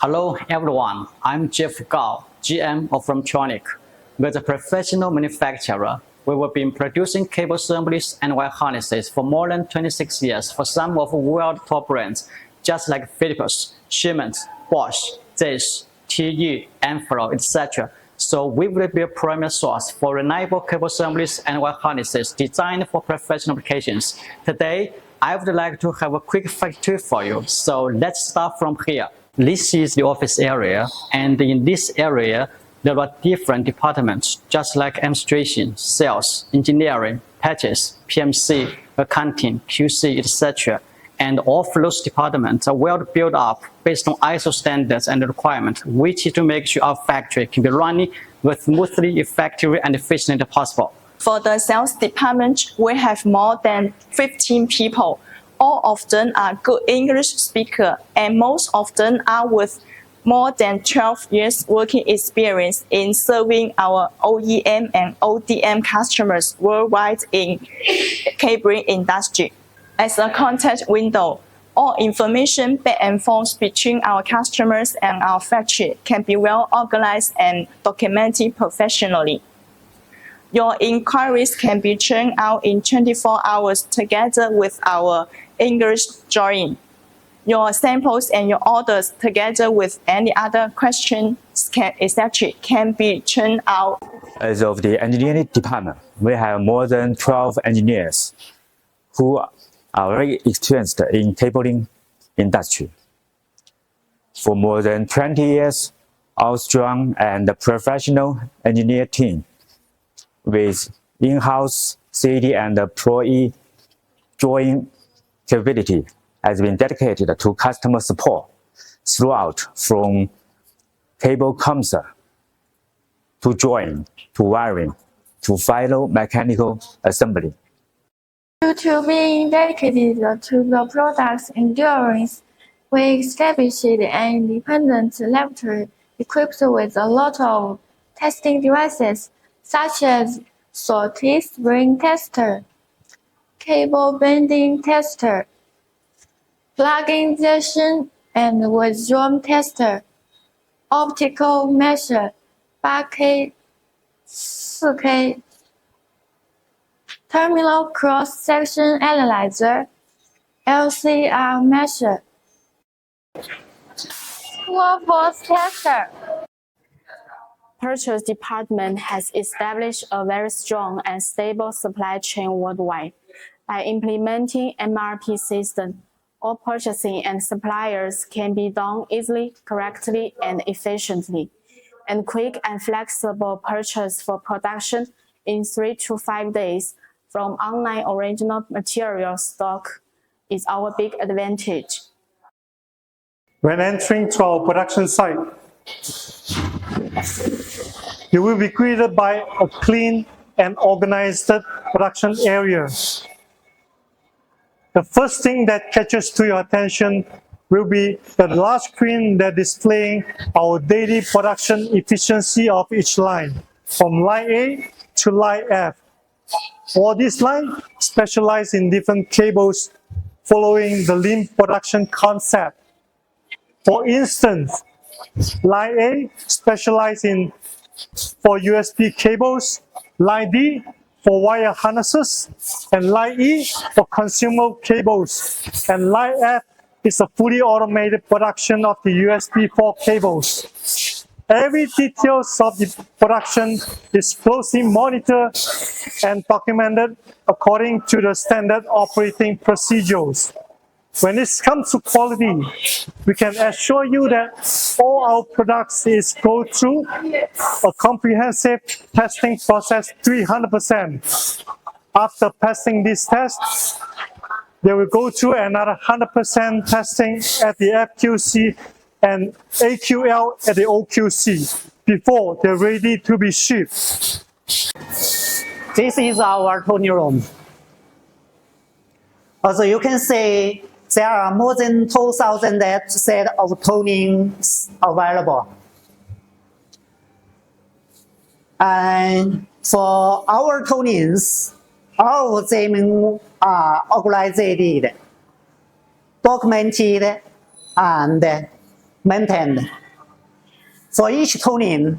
Hello everyone, I'm Jeff Gao, GM of Romtronic. We're a professional manufacturer. We have been producing cable assemblies and wire harnesses for more than 26 years for some of the world's top brands, just like Philips, Siemens, Bosch, Zeiss, TE, Amphero, etc. So we will be a primary source for reliable cable assemblies and wire harnesses designed for professional applications. Today, I would like to have a quick fact tour for you. So let's start from here. This is the office area, and in this area, there are different departments, just like administration, sales, engineering, patches, PMC, accounting, QC, etc. And all of those departments are well built up based on ISO standards and requirements, which is to make sure our factory can be running as smoothly, effectively, and efficiently as possible. For the sales department, we have more than 15 people. All of them are good English speakers, and most of them are with more than 12 years working experience in serving our OEM and ODM customers worldwide in cabling industry. As a contact window, all information back and forth between our customers and our factory can be well organized and documented professionally. Your inquiries can be churned out in 24 hours together with our English drawing. Your samples and your orders together with any other questions, etc. can be churned out. As of the engineering department, we have more than 12 engineers who are very experienced in cabling industry. For more than 20 years, our strong and professional engineer team with in-house CD and Pro-E drawing capability has been dedicated to customer support throughout, from cable concept to drawing, to wiring, to final mechanical assembly. Due to being dedicated to the product's endurance, we established an independent laboratory equipped with a lot of testing devices, such as salty spring tester, cable bending tester, plug injection and withdrawn tester, optical measure, 8K, 4K, terminal cross-section analyzer, LCR measure, full force tester. Purchase department has established a very strong and stable supply chain worldwide. By implementing MRP system, all purchasing and suppliers can be done easily, correctly, and efficiently. And quick and flexible purchase for production in 3 to 5 days from online original material stock is our big advantage. When entering to our production site, you will be greeted by a clean and organized production area. The first thing that catches to your attention will be the large screen that displaying our daily production efficiency of each line, from line A to line F. For this line, specialize in different cables following the lean production concept. For instance, line A specialize in for USB cables, line D for wire harnesses, and line E for consumer cables, and line F is a fully automated production of the USB 4 cables. Every details of the production is closely monitored and documented according to the standard operating procedures. When it comes to quality, we can assure you that all our products is go through a comprehensive testing process 300%. After passing this test, they will go through another 100% testing at the FQC and AQL at the OQC before they're ready to be shipped. This is our toning room. As you can see, there are more than 2,000 sets of tonings available. And for our tonings, all of them are organized, documented, and maintained. For each tuning,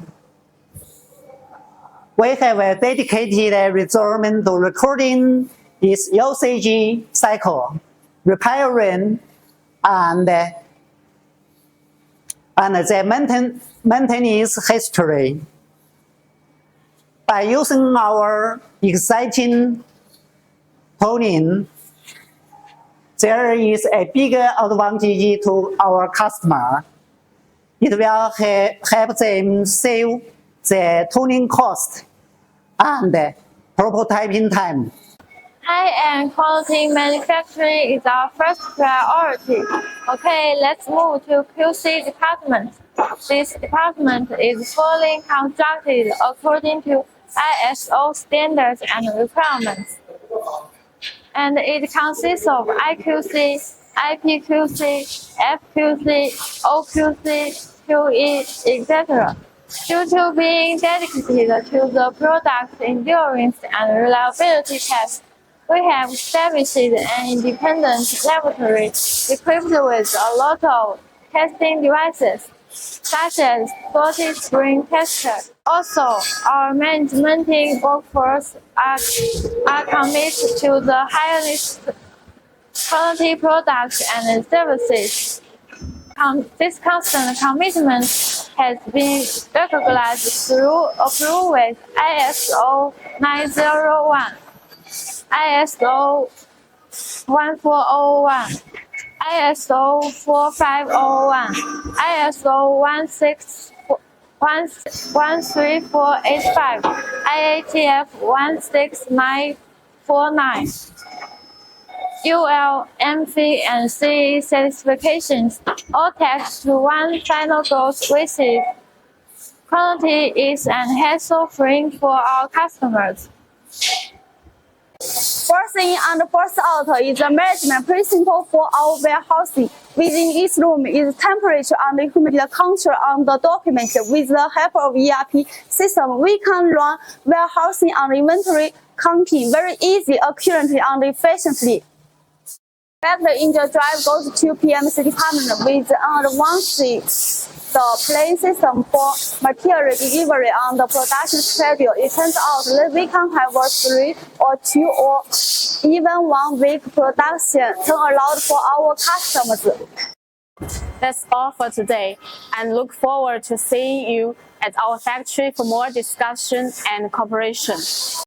we have a dedicated requirement to recording its usage cycle, repairing, and the maintenance history. By using our exciting tuning, there is a bigger advantage to our customer. It will help them save the tuning cost and prototyping time. High-end quality manufacturing is our first priority. Okay, let's move to QC department. This department is fully constructed according to ISO standards and requirements. And it consists of IQC, IPQC, FQC, OQC, QE, etc. Due to being dedicated to the product's endurance and reliability tests, we have established an independent laboratory equipped with a lot of testing devices, such as 40-screen tester. Also, our management workforce are committed to the highest quality products and services. This constant commitment has been recognized through approval with ISO 901, ISO 1401, ISO 4501, ISO 13485, IATF 16949. UL, MC, and CE certifications, all tagged to one final goal, which is quality is and hassle-free for our customers. First in and first out is the management principle for our warehousing. Within each room is temperature and humidity control on the document. With the help of ERP system, we can run warehousing and inventory counting very easy, accurately, and efficiently. Factory in the drive goes to PMC department with an advanced plan system for material delivery on the production schedule. It turns out that we can have a 3 or 2 or even 1 week production turnaround for our customers. That's all for today, and look forward to seeing you at our factory for more discussion and cooperation.